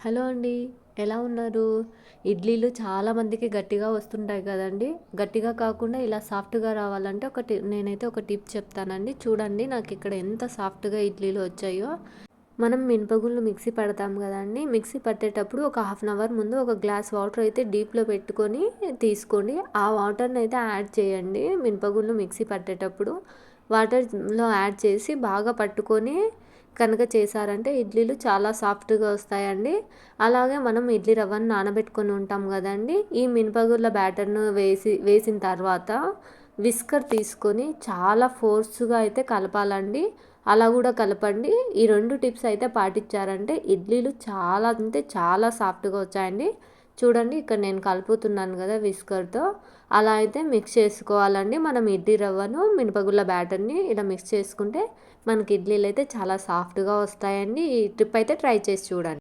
Hello అండి. ఎలా ఉన్నారు? ఇడ్లీలు చాలా మందికి గట్టిగా వస్తుంటాయి కదండీ! గట్టిగా కాకుండా ఇలా సాఫ్ట్‌గా రావాలంటే నేనైతే ఒక టిప్ చెప్తానండి. చూడండి నాకిక్కడ ఎంత సాఫ్ట్‌గా ఇడ్లీలు వచ్చాయో. మనం మినపగుళ్ళు మిక్సీ పడతాం కదండీ! మిక్సీ పట్టేటప్పుడు ఒక హాఫ్ అన్ అవర్ ముందు ఒక గ్లాస్ వాటర్ అయితే డీప్‌లో పెట్టుకొని తీసుకోండి. ఆ వాటర్‌ని అయితే యాడ్ చేయండి మినపగుళ్ళు మిక్సీ పట్టేటప్పుడు. వాటర్‌లో యాడ్ చేసి బాగా పట్టుకొని కనుక చేశారంటే ఇడ్లీలు చాలా సాఫ్ట్‌గా వస్తాయండి. అలాగే మనం ఇడ్లీ రవ్వను నానబెట్టుకొని ఉంటాం గదండీ! ఈ మినపగుళ్ళ బ్యాటర్‌ను వేసిన తర్వాత విస్కర్ తీసుకొని చాలా ఫోర్స్‌గా అయితే కలపాలండి. అలా గూడా కలపండి. ఈ 2 టిప్స్ అయితే పాటించారంటే ఇడ్లీలు చాలా అంటే చాలా సాఫ్ట్‌గా వచ్చాయండి. చూడండి ఇక్కడ నేను కలుపుతున్నాను గదా విస్కర్‌తో. అలా అయితే మిక్స్ చేసుకోవాలండి. మనం ఇడ్లీ రవ్వను, మినపగుళ్ళ బ్యాటర్‌ని ఇలా మిక్స్ చేసుకుంటే మనకి ఇడ్లీలైతే చాలా సాఫ్ట్‌గా వస్తాయండి. ఈ ట్రిప్ అయితే ట్రై చేసి చూడండి.